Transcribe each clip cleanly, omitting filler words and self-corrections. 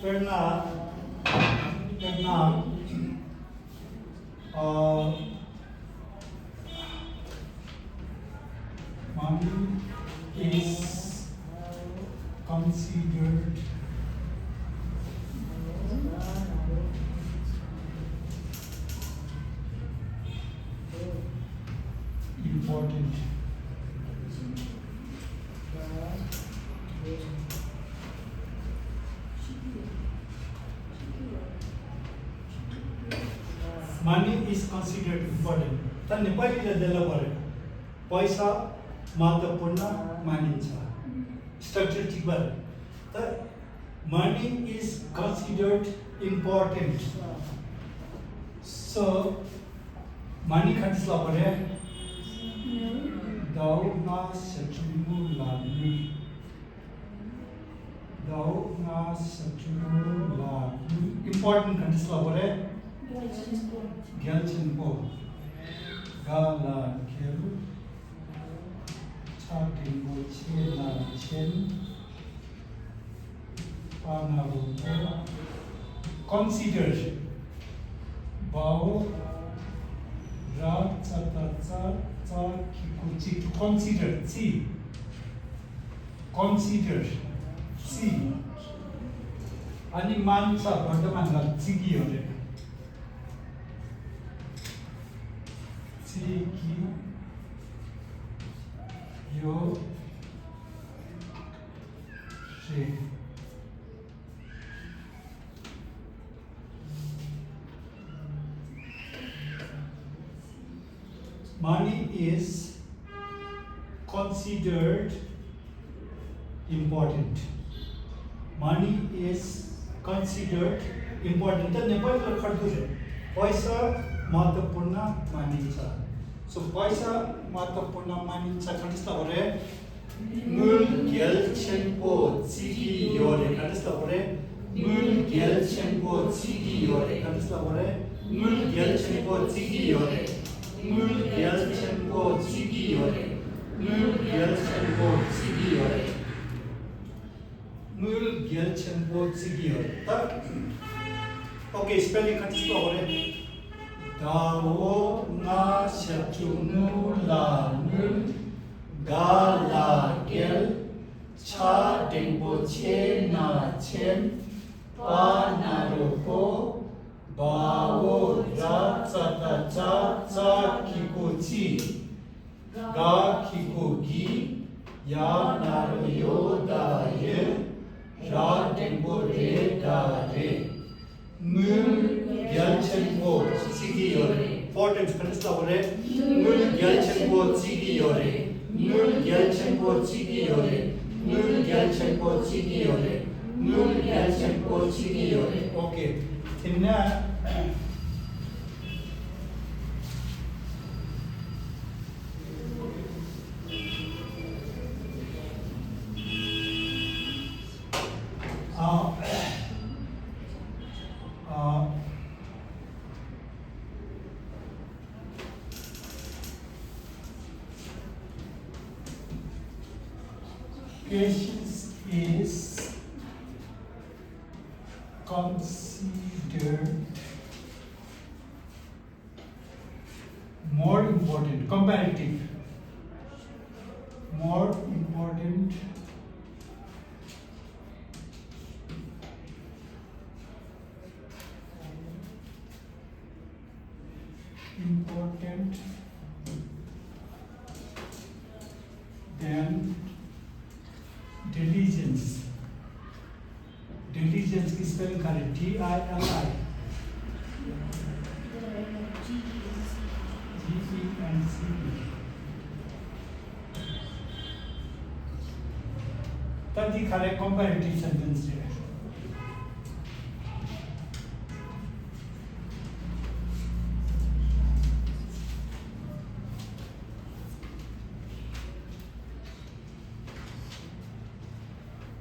Pernah money is considered important. Money is considered important. त नेपालीले त्यसलाई गरेको पैसा महत्त्वपूर्ण मानिन्छ स्ट्रक्चर ठीक भयो त money is considered important. So money खर्चला परे दाउ ना सचुमु लानु दाउ ना सचुमु लानु important खर्चला परे gelchenpo gala khelu chatingo chela chen panaru consider bao ra chata cha kikuchi consider see ani mancha bhardamanla chigi hore Siki yo she money is considered important. Money is considered important. त नेपालीले खर्च पैसा महत्त्वपूर्ण मानिन्छ. So पैसा महत्त्वपूर्ण मानिन्छ कतिस्ता भरे मूल gelchenpo chigi yore कतिस्ता भरे मूल gelchenpo chigi yore कतिस्ता भरे मूल gelchenpo chigi yore मूल gelchenpo chigi yore मूल gelchenpo chigi yore मूल gelchenpo chigi yore त ओके स्पेलिंग कतिस्ता भरे Dao na shachunu la nu ga la gel cha dengbo che na chen pa na ro ko ba wo ra cha ta cha ki ko chi ga ki ko gi ya na ro yo da ye ra dengbo re da re Mul gelchenpo chigi yore. 4 times कनिष्ठ बोले Mul gelchenpo chigi yore. Mul gelchenpo chigi yore. Mul gelchenpo chigi yore. Mul gelchenpo chigi yore. Okay. Tinna patience is considered more important, comparative, more important than diligence. Diligence की spelling करें DILI GENCE तब दिखा रहे comparative sentence है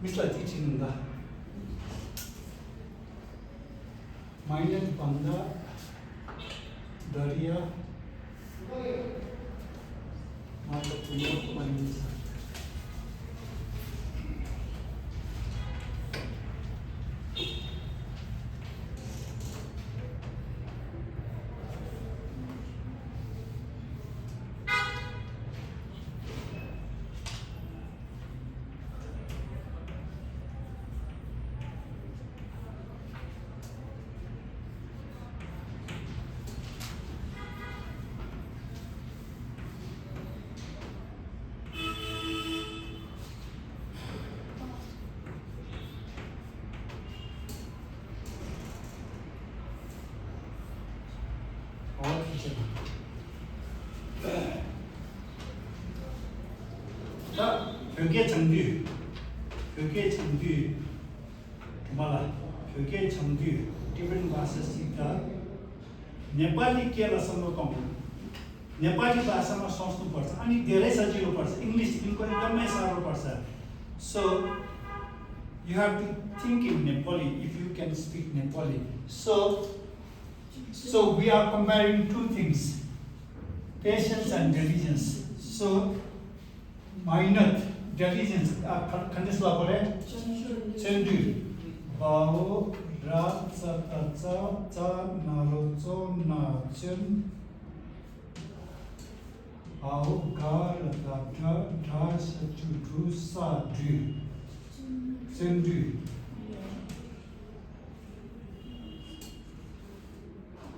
mister teaching दा minus बंदा दरिया 이렇게 만듭니다. 자, 벽의 정규. 벽의 정규. 뭐라? 벽의 정규. different classes 있다. Nepali के लसमको कम नेपाली भाषामा सोच्नु पर्छ अनि धेरै सजिलो पर्छ इंग्लिश इनको एकदमै साह्रो पर्छ so you have to think in Nepali if you can speak Nepali so we are comparing two things patience and diligence so minus diligence खण्डेस लापरे चेन्डु बाओ रा चा चा चा नारो चो ना चेन आओ गार दा दा धा सचु धु सा दु चेन्डु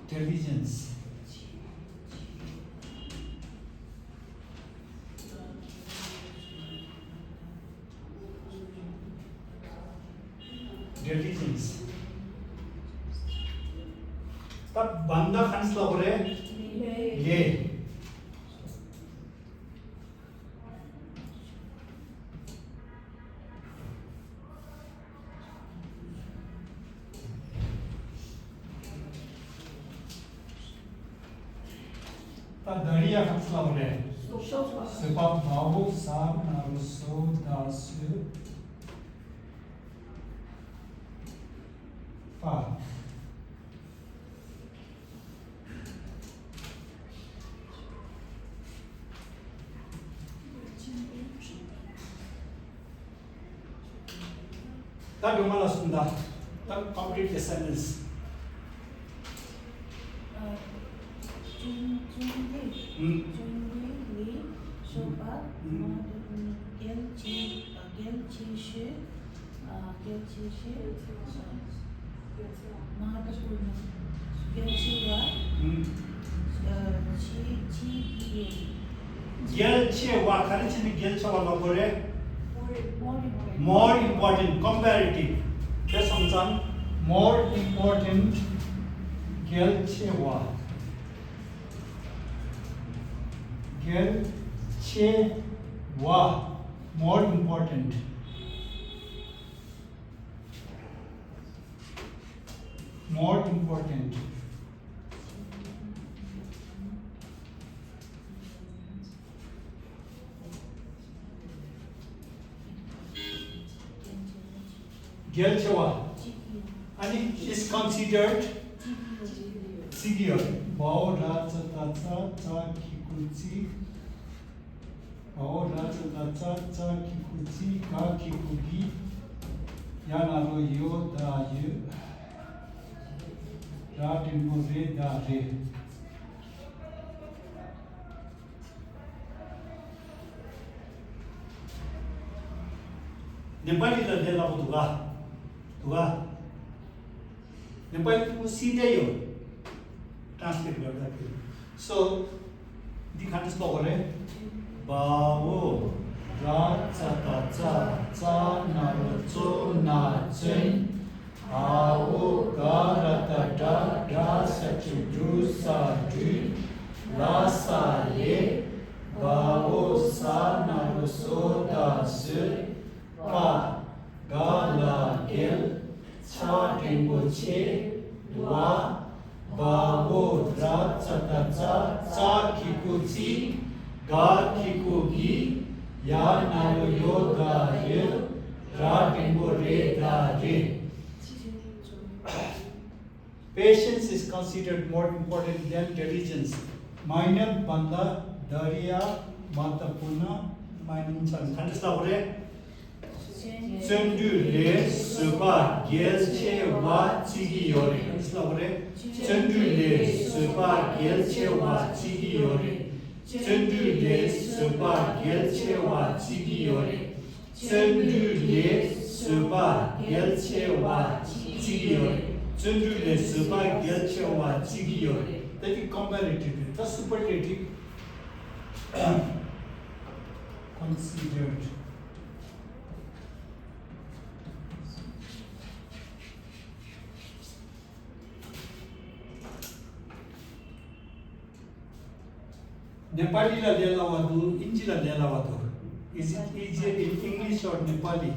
diligence diligence तब बंदा खंस लगे ले तब दरिया खंस लगे सेपा भावो साम नारुसो दासु फा तब युमाला सुंदा तब complete the sentence gelchewa kharachini gelchewa lagore more important comparative ke samjhan more important gelchewa more important gelchewa and it is considered severe bao ra cha ta cha cha kikuchi bao ra cha ta cha cha kikuchi ka kikugi ya na ro yo da yu ra tempo re da re Nepali ला देला दुगा नेपाली को सीधे यो translate गर्दा के सो दिखान्स लगरे बाओ रा चा ता चा चा ना रो चो ना चेन आओ गा रा ता डा डा सा चु दु सा दु ला सा ले बाओ सा ना रो सो दा से pa ga la gel cha tempo che dua ba bo ra cha ta cha cha ki ku chi ga ki ku gi ya na lo yo ga ye ra tempo re da re patience is considered more important than diligence minor banda दरिया महत्वपूर्ण मानिन्छ खान्छला गरे चन्द्रले सुबा गेलछे वा चिगियोरे खान्छला गरे चन्द्रले सुबा गेलछे वा चिगियोरे चन्द्रले सुबा गेलछे वा चिगियोरे चन्द्रले सुबा गेलछे वा चिगियोरे चन्द्रले सुबा गेलछे वा चिगियोरे that is comparative the superlative considered Nepali la lela wadu Hindi la lela wadu is it easier in English or Nepali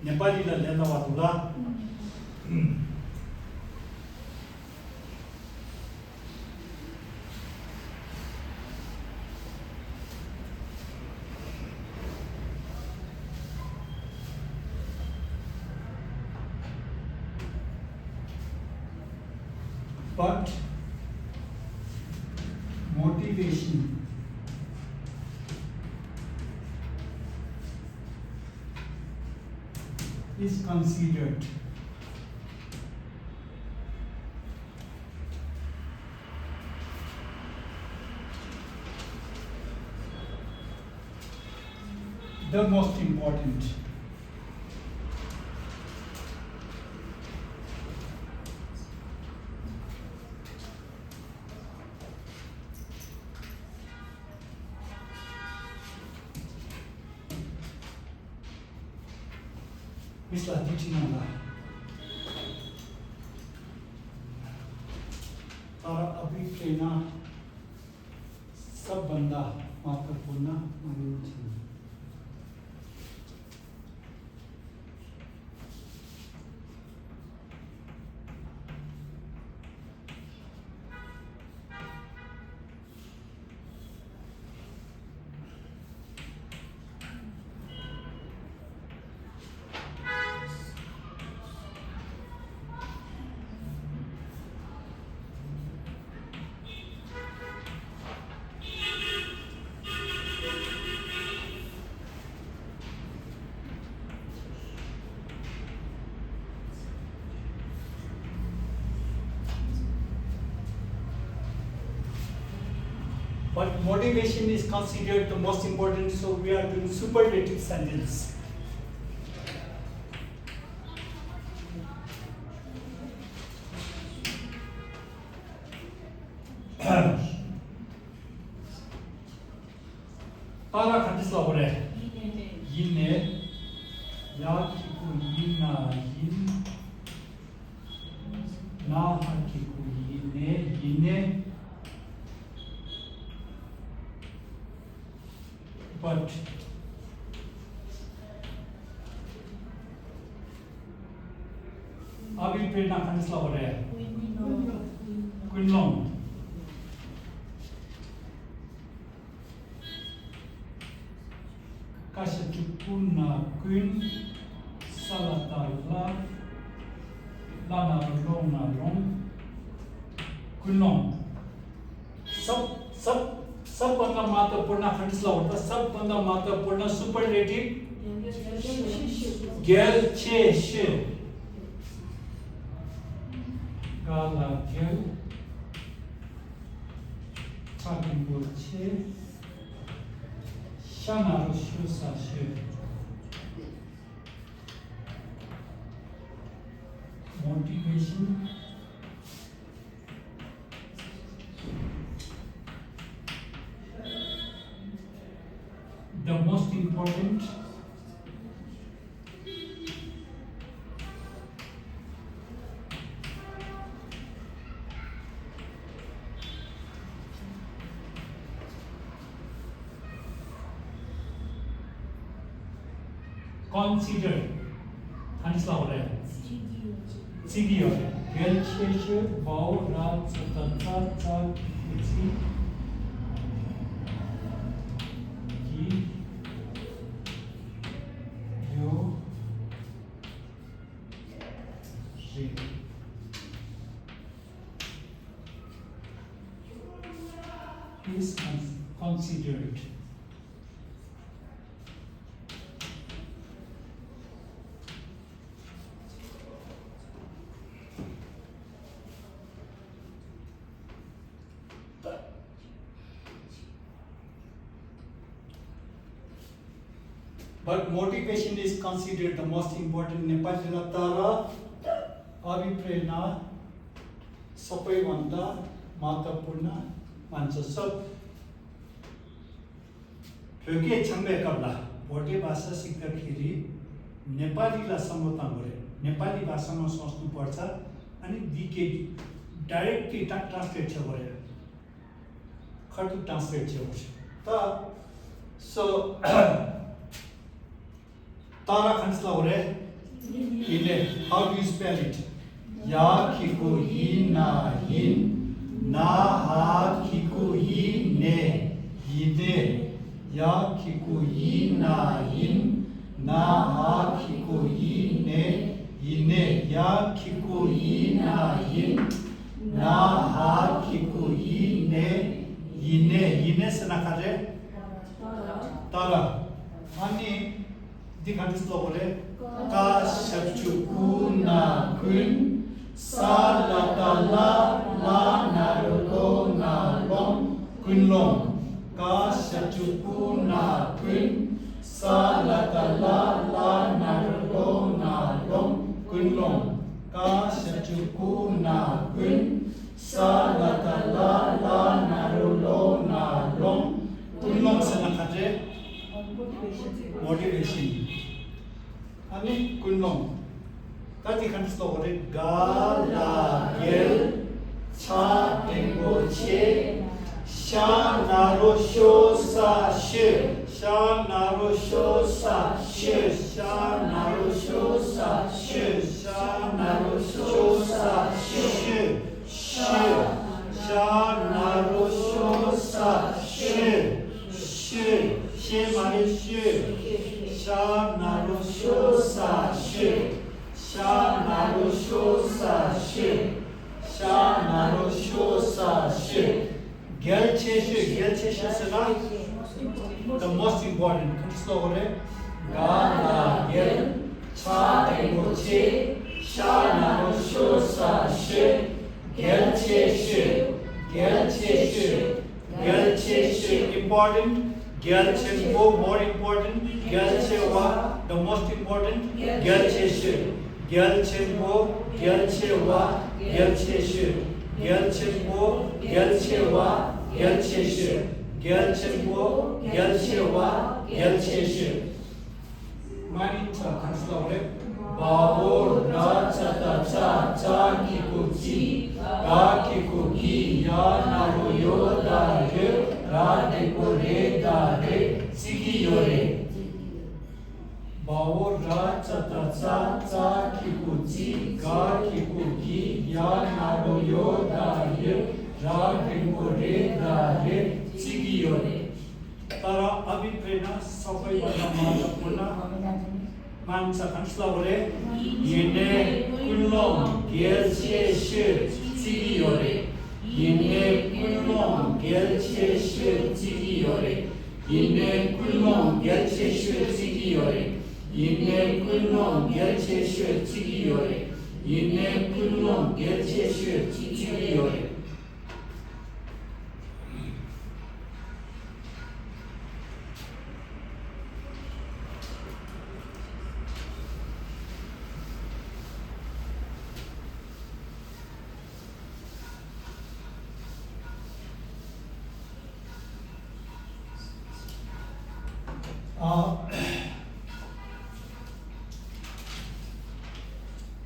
Nepali la lela wadu la but motivation is considered the most important Misla Tichinala Tara Abhiprena Sabbanda Mahत्वपूर्ण मानिन्छ But motivation is considered the most important, so we are doing superlative sentence. Para khatisla bore. Yine yakiku yina yin na hakiku yine but अभी प्रेरणा खानिसला हो रहा है कुनलोंग काशचुपुना कुन salata la lana lona long कुनलोंग सब बंदा महत्वपूर्ण खंडसला होता सब बंदा महत्वपूर्ण सुपरलेटिव गेल छे गाला गेल 차근볼 छे 샤나로 슈사시 motivation the most important consider हानिसला हो रहा है सीधी और गेलशेश बाव रात सतता चाल किसी की जो से is considered. But motivation is considered the most important. Nepali तर अभिप्रेरणा सबैभन्दा महत्त्वपूर्ण मान्छ सब के छम्बे कबला भोटे भाषा सिक्दाखेरि नेपालीलाई सम्बोधन गरे नेपाली भाषामा सोच्नु पर्छ अनि दिके डाइरेक्टली ट्रान्सलेट छ गरे खटु ट्रान्सलेट छ त सो तारा खन्सला हो रे इले how do you spell it या खिको हि ना हिन ना हा खिको हि ने हिदे या खिको हि ना हिन ना हा खिको हि ने हिने या खिको हि ना हिन ना हा खिको हि ने हिने से ना करे तारा अनि दिखाते तो बोले का शब्दुकुना कुन सालतला ला नारुलो नालों कुनलों का शब्दुकुना कुन सालतला ला नारुलो नालों कुनलों का शब्दुकुना कुन सालतला ला नारुलो नालों कुनलों से ना खाते motivation ani kunlong tadi kan slow re gala gel cha tengo che sha naro sho sa she sha naro sho sa she sha naro sho sa she sha naro sho sa she sha naro sho sa she mare she sha naro sho sa she sha naro sho sa she sha naro sho sa she gelche se na the most important consisto hore gala gel cha tengo che sha naro sho sa she gelche she important Gelchen wo more important, gelche wa the most important, gelche she. Gelchen wo, gelche wa, gelche she. Gelchen wo, gelche wa, gelche she. Gelchen wo, gelche wa, gelche she. Mani cha translate. Babo ra cha ta cha ki ku chi, ga ki ku ki ya na ro yo da re. Rade ko re da re sigi yore bawo ra cha ta ki ku chi ga ki ku ki ya na ro yo da re rade ko re da re sigi yore tara abhiprena sabai bhanda mahत्वपूर्ण मान्छ खन्सलावले yene kunlong gelche she sigi yore Yine kulmon gelçe şirtiyore. Yine kulmon gelçe şirtiyore. Yine kulmon gelçe şirtiyore. Yine kulmon gelçe şirtiyore.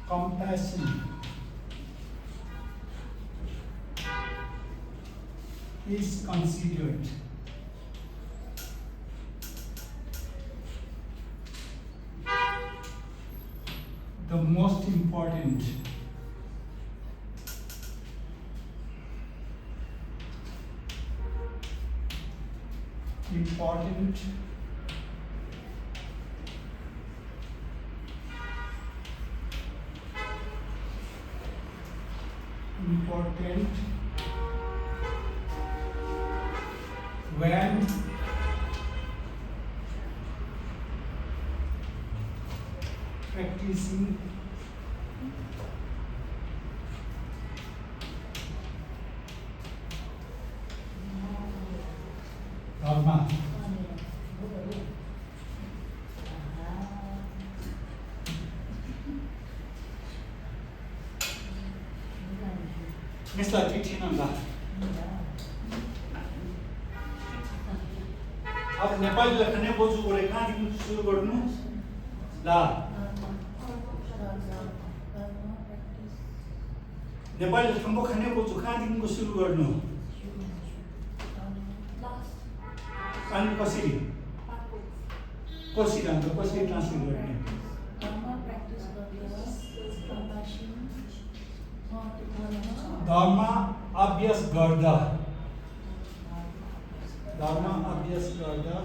Compassion is considered the most important when practicing dharma. यसलाई चिठी नन्दा अब नेपाली लेख्ने बोजू बोले कहाँदेखि सुरु गर्नु ल नेपाली लेख्नु खाने बोजू कहाँदेखिको सुरु गर्नु अनि कसरी कसरी अन्त कसरी ट्रान्सलेट गर्ने धर्म अभ्यास गर्दा धर्म अभ्यास गर्दा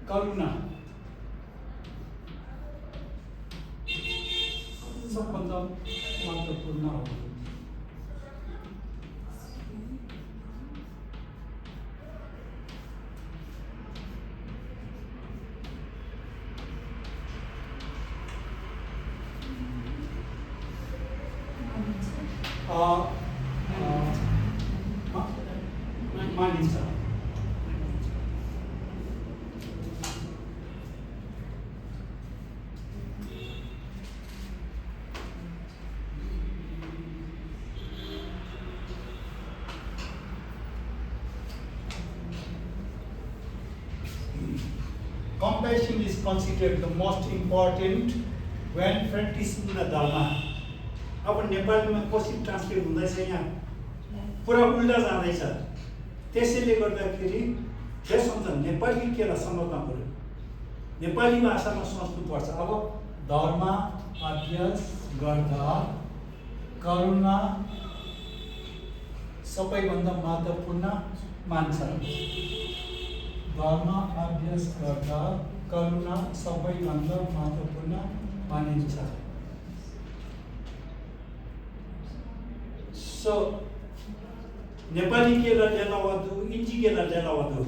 करुणा सबभन्दा महत्त्वपूर्ण हो मानिन्छ Compassion is considered the most important when practicing the dharma. अब नेपालीमा कसरी ट्रान्सलेट हुँदैछ यहाँ पुरा उल्टा जाँदैछ त्यसैले गर्दाखेरि त्यसमा नेपाली केलाई सम्झन पर्यो नेपाली भाषामा सोच्नुपर्छ अब धर्म अभ्यास गर्दा करुणा सबैभन्दा महत्त्वपूर्ण मान्छ धर्म अभ्यास गर्दा करुणा सबैभन्दा महत्त्वपूर्ण मानिन्छ सो नेपाली के लेलावदु इंजी के लेलावदु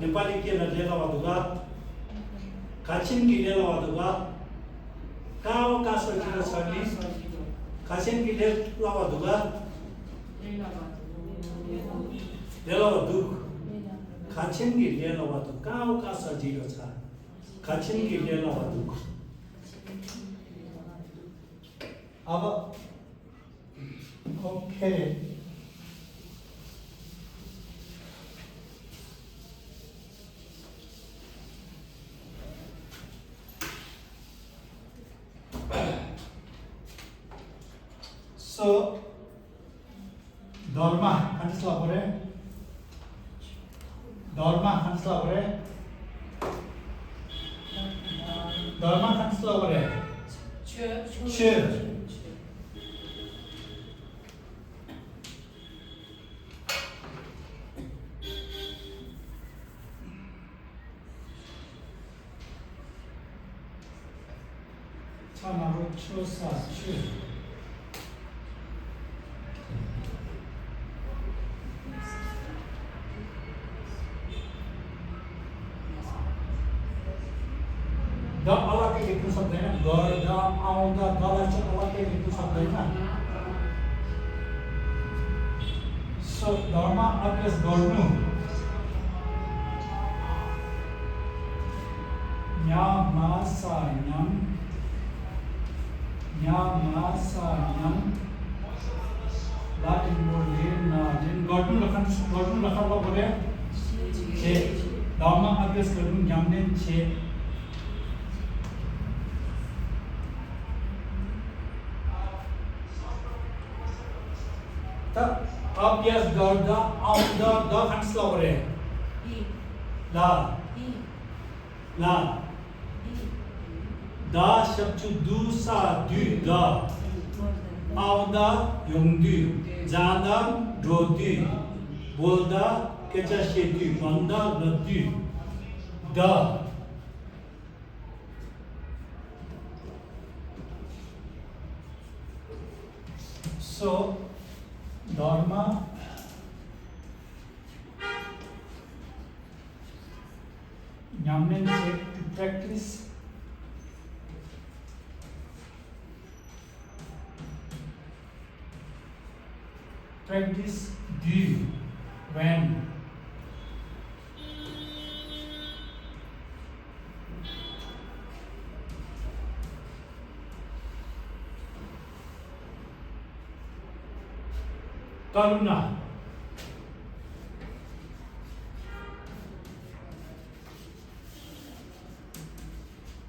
नेपाली के लेलावदुगा काचिन के लेलावदुगा काओ कासो जिरो छर्नी काचिन के लेलावदुगा लेलावदु काचिन के लेलावदु काओ कासो जिरो छ काचिन के लेलावदु अब okay so dharma handla pore dharma handla pore dharma handla pore chö Tanaro chosa chö the अलग्गै लेख्नु सक्दैन गर्दा आउँदा दलाई चाहिँ अलग्गै लेख्नु सक्दैन सो धर्म अभ्यास गर्नु न्यामासायम लाटिन बोर्डले नाजिन गर्नु लखन बोले छे धर्म अभ्यास गर्नु न्यामने छे अभ्यास गर्दा आउँदा द खान्सला परे ला Da shabchu du sa du da. Auda yongdu. Jada drodu. Bolda kecha shedu. Banda ladu. Da. So, Dharma Nyamnen check to practice do when Karuna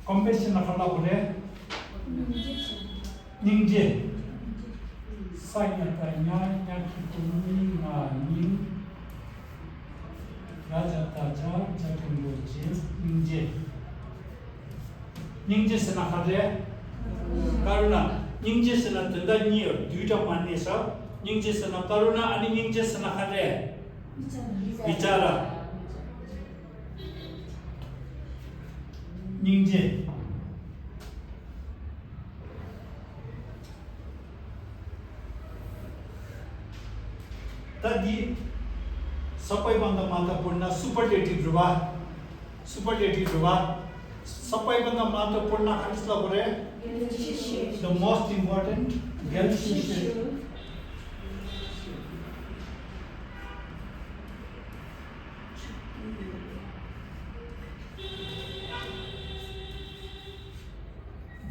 compassion nakala bole ningje saya tanya yakituni na ning raja taja jatumboje ningje senakale karuna ningje senatenda niyo duita manesa ningje sena karuna ani ningje senakale bicara ningje tadi sabai banda mahत्वपूर्ण superlative ruba sabai banda mahत्वपूर्ण harisla bore the most important gelshishir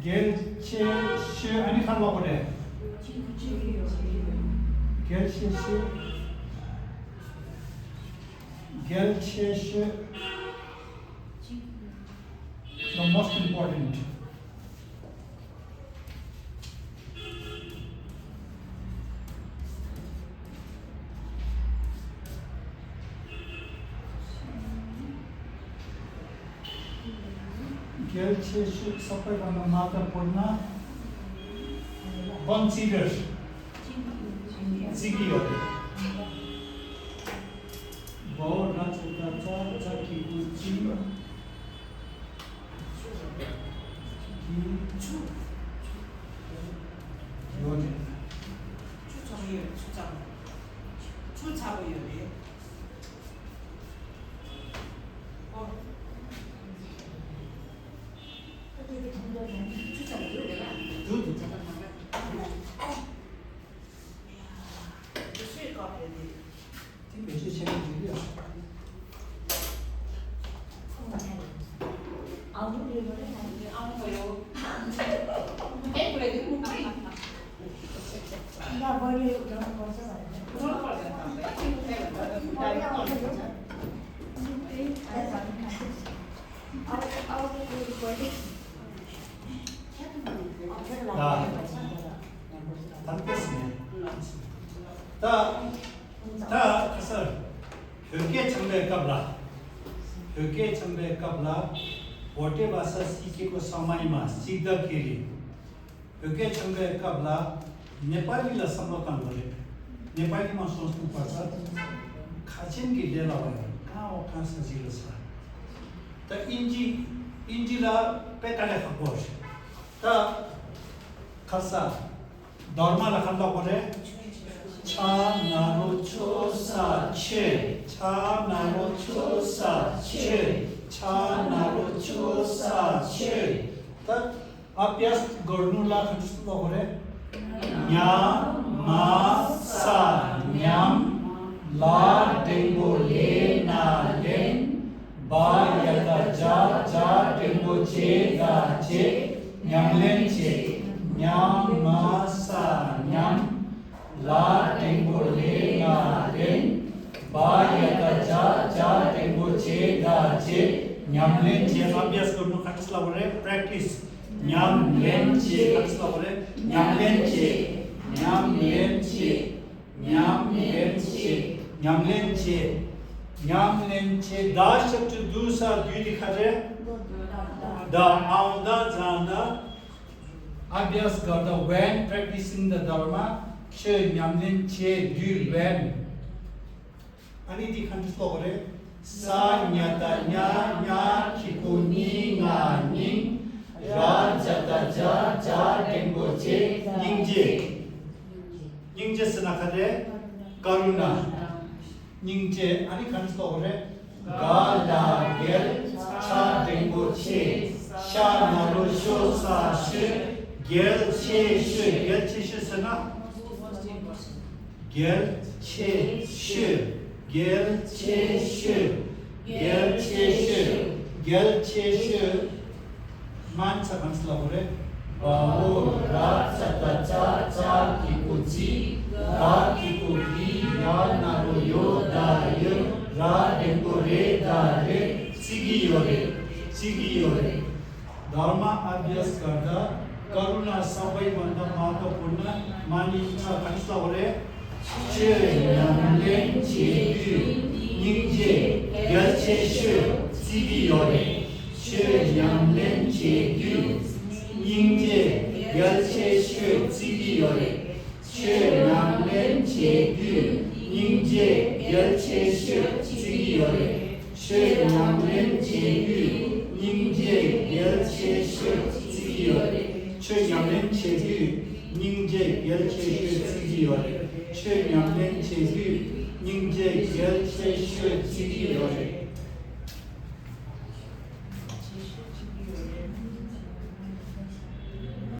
gelche ani khalwa bore gelche the most important gelche sabai banda mahत्वपूर्ण consider zigi hobe bo racha zaki uchi 요네 추정이요 추자고요 추자고요 내가 두두 수일 것 같아 지금 몇 시 책임지려 나 머리 이런 거 써서 다 가서 벽에 참배qabla बोटे भाषा सिकेको समयमा सिक्दाखेरि 벽에 참배qabla नेपालीलाई सम्बोधन गरे नेपालीमा सोच्नुपर्छ खाचिन कि डेला भयो कहाँ सजिलो छ त इन्जिला पेकाले खपोस त खसा धर्मला खल्ला बोले 차 나로 초사 칠 차 나로 초사 차 나로 초사 त अभ्यास गर्नुला कस्तो गरे न्याम मा सा न्याम ला डेंगो ले ना लेन बा यता जा डेंगो चे गा चे न्यामलेन चे न्याम मा सा न्याम ला डेंगो ले ना लेन बा यता जा डेंगो चे गा चे न्यामलेन चे अभ्यास गर्नु कस्तो गरे प्र्याक्टिस 냠렌치 같이 나오래 냠렌치 냠렌체 다석주 두사 뒤디 카제 다 아운다 잔다 अभ्यास गर्दा when practicing the dharma che nyamlen che du when ani di khan slo gore sa nya ta nya ki ku ni nga ni ra ja ta ja dengo che ning je sna khade karuna ning je ani khan slo gore ga la gel cha dengo che sha na ro sho sa shi gelçeşüsüne gelçeşü mança kanslabure bahu ra cha cha kikuchi ra kikuki ya naru yo da yo ra dengo re da re sigiyore dharma abhyas karda करुणा सबै भन्दा महत्त्वपूर्ण मानिन्छ भनिसौरे चे चे निजे gelçeşü sigiyore चे चे निजे gelçeşü sigiyore चे चे निजे gelçeşü sigiyore चे चे निजे gelçeşü sigiyore 최양ren 체규 닝제 열체슈 지기요래 최양ren 체규 닝제 열체슈 지기요래